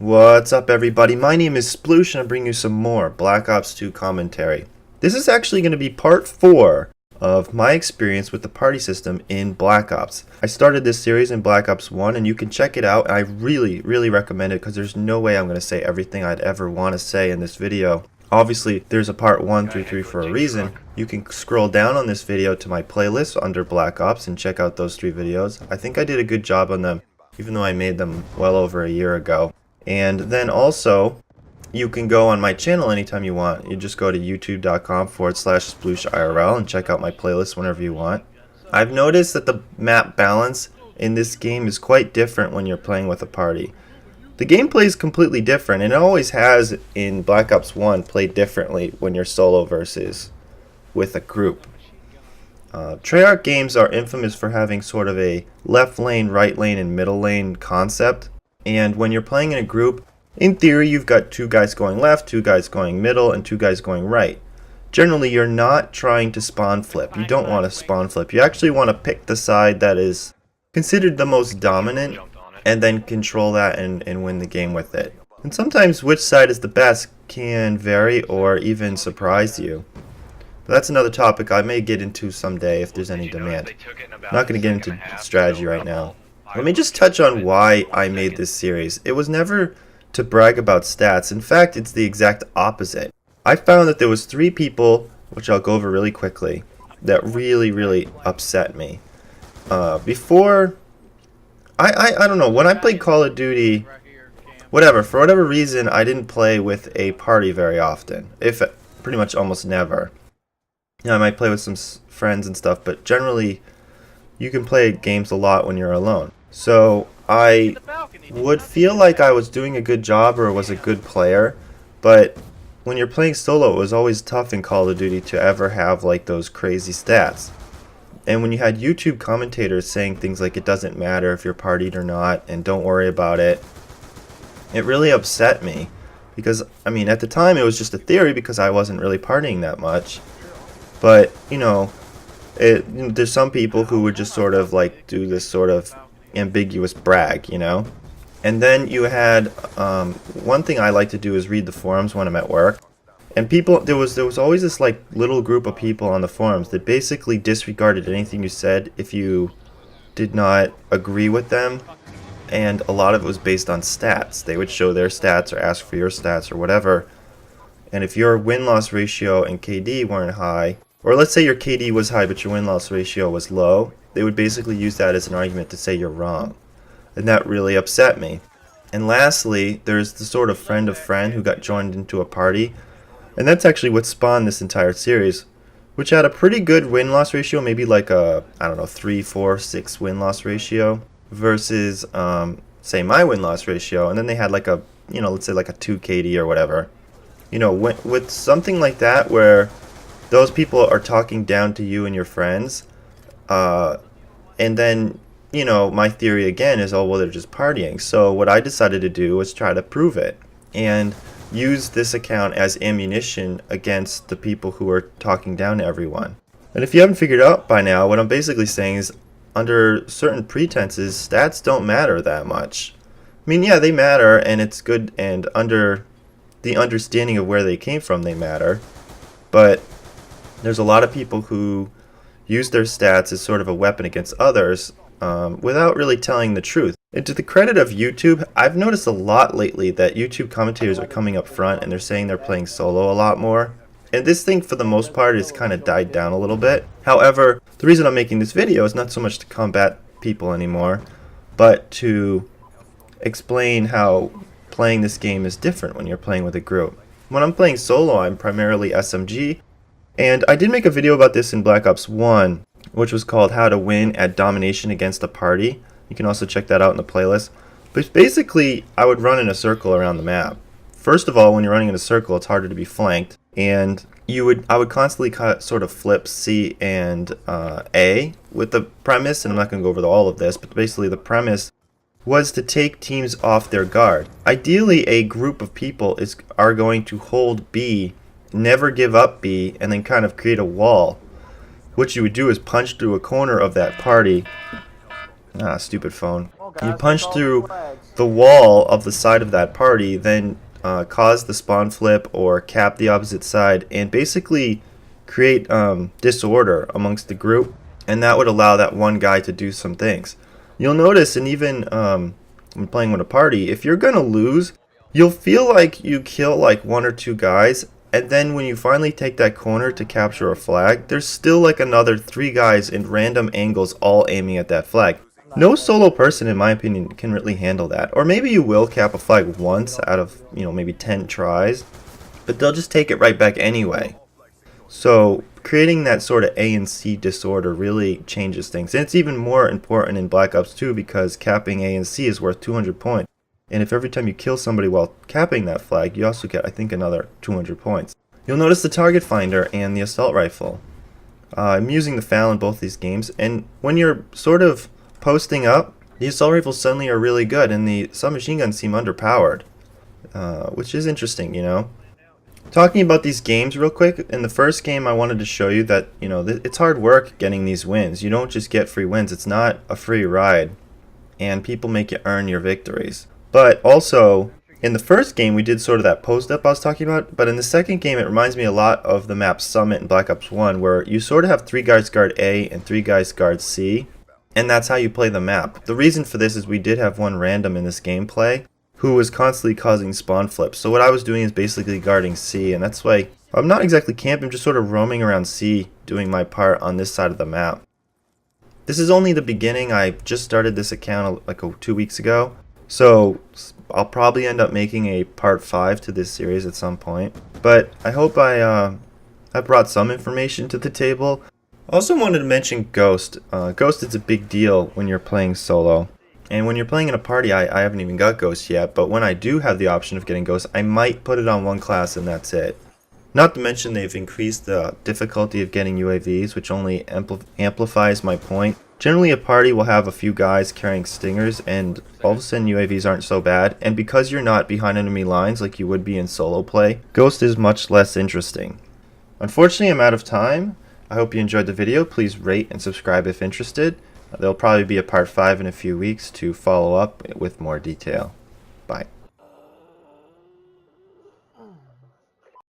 What's up, everybody? My name is Sploosh and I'm bringing you some more Black Ops 2 commentary. This is actually going to be part 4 of my experience with the party system in Black Ops. I started this series in Black Ops 1 and you can check it out, and I really recommend it because there's no way I'm going to say everything I'd ever want to say in this video. Obviously, there's a part 1 through 3 for a reason. You can scroll down on this video to my playlist under Black Ops and check out those 3 videos. I think I did a good job on them, even though I made them well over a year ago. And then also, you can go on my channel anytime you want. You just go to youtube.com/splooshIRL and check out my playlist whenever you want. I've noticed that the map balance in this game is quite different when you're playing with a party. The gameplay is completely different, and it always has in Black Ops 1 played differently when you're solo versus with a group. Treyarch games are infamous for having sort of a left lane, right lane, and middle lane concept. And when you're playing in a group, in theory, you've got 2 guys going left, 2 guys going middle, and 2 guys going right. Generally, you're not trying to spawn flip. You don't want to spawn flip. You actually want to pick the side that is considered the most dominant and then control that and win the game with it. And sometimes which side is the best can vary or even surprise you. But that's another topic I may get into someday if there's any demand. I'm not going to get into strategy right now. Let me just touch on why I made this series. It was never to brag about stats. In fact, it's the exact opposite. I found that there was 3 people, which I'll go over really quickly, that really upset me. Before, I don't know, when I played Call of Duty, for whatever reason, I didn't play with a party very often. Pretty much almost never. You know, I might play with some friends and stuff, but generally, you can play games a lot when you're alone. So I would feel like I was doing a good job or was a good player, but when you're playing solo, it was always tough in Call of Duty to ever have like those crazy stats. And when you had YouTube commentators saying things like it doesn't matter if you're partied or not and don't worry about it, it really upset me. Because, I mean, at the time it was just a theory because I wasn't really partying that much. But, you know, there's some people who would just sort of like do this sort of ambiguous brag, you know. And then you had one thing I like to do is read the forums when I'm at work, and there was always this like little group of people on the forums that basically disregarded anything you said if you did not agree with them, and a lot of it was based on stats. They would show their stats or ask for your stats or whatever, and if your win-loss ratio and KD weren't high, or let's say your KD was high but your win-loss ratio was low, they would basically use that as an argument to say you're wrong. And that really upset me. And lastly, there's the sort of friend of friend who got joined into a party. And that's actually what spawned this entire series, which had a pretty good win-loss ratio, maybe like a, I don't know, 3, 4, 6 win-loss ratio versus, say, my win-loss ratio. And then they had like a, you know, let's say like a 2 KD or whatever. You know, with something like that where those people are talking down to you and your friends, and then, you know, my theory again is, oh, well, they're just partying. So what I decided to do was try to prove it and use this account as ammunition against the people who are talking down to everyone. And if you haven't figured out by now, what I'm basically saying is under certain pretenses, stats don't matter that much. I mean, yeah, they matter, and it's good, and under the understanding of where they came from, they matter. But there's a lot of people who use their stats as sort of a weapon against others without really telling the truth. And to the credit of YouTube, I've noticed a lot lately that YouTube commentators are coming up front and they're saying they're playing solo a lot more. And this thing, for the most part, has kind of died down a little bit. However, the reason I'm making this video is not so much to combat people anymore, but to explain how playing this game is different when you're playing with a group. When I'm playing solo, I'm primarily SMG. And I did make a video about this in Black Ops 1, which was called How to Win at Domination Against a Party. You can also check that out in the playlist. But basically, I would run in a circle around the map. First of all, when you're running in a circle, it's harder to be flanked. And I would constantly sort of flip C and A with the premise, and I'm not going to go over all of this, but basically the premise was to take teams off their guard. Ideally, a group of people are going to hold B, never give up B, and then kind of create a wall. What you would do is punch through a corner of that party. Stupid phone. You punch through the wall of the side of that party then cause the spawn flip or cap the opposite side and basically create disorder amongst the group, and that would allow that one guy to do some things. You'll notice, and even when playing with a party, if you're gonna lose, you'll feel like you kill like one or two guys, and then when you finally take that corner to capture a flag, there's still like another 3 guys in random angles all aiming at that flag. No solo person, in my opinion, can really handle that. Or maybe you will cap a flag once out of, maybe 10 tries, but they'll just take it right back anyway. So creating that sort of A and C disorder really changes things. And it's even more important in Black Ops 2 because capping A and C is worth 200 points. And if every time you kill somebody while capping that flag, you also get, I think, another 200 points. You'll notice the target finder and the assault rifle. I'm using the FAL in both these games, and when you're sort of posting up, the assault rifles suddenly are really good, and the submachine guns seem underpowered, which is interesting, Talking about these games real quick, in the first game I wanted to show you that, it's hard work getting these wins. You don't just get free wins. It's not a free ride, and people make you earn your victories. But also, in the first game we did sort of that post-up I was talking about, but in the second game it reminds me a lot of the map Summit in Black Ops 1, where you sort of have 3 guys guard A and 3 guys guard C, and that's how you play the map. The reason for this is we did have one random in this gameplay who was constantly causing spawn flips. So what I was doing is basically guarding C, and that's why I'm not exactly camping, I'm just sort of roaming around C, doing my part on this side of the map. This is only the beginning. I just started this account like 2 weeks ago, so I'll probably end up making a part 5 to this series at some point. But I hope I brought some information to the table. I also wanted to mention Ghost. Ghost is a big deal when you're playing solo. And when you're playing in a party, I haven't even got Ghost yet, but when I do have the option of getting Ghost, I might put it on one class and that's it. Not to mention they've increased the difficulty of getting UAVs, which only amplifies my point. Generally a party will have a few guys carrying stingers, and all of a sudden UAVs aren't so bad, and because you're not behind enemy lines like you would be in solo play, Ghost is much less interesting. Unfortunately, I'm out of time. I hope you enjoyed the video. Please rate and subscribe if interested. There'll probably be a part 5 in a few weeks to follow up with more detail. Bye.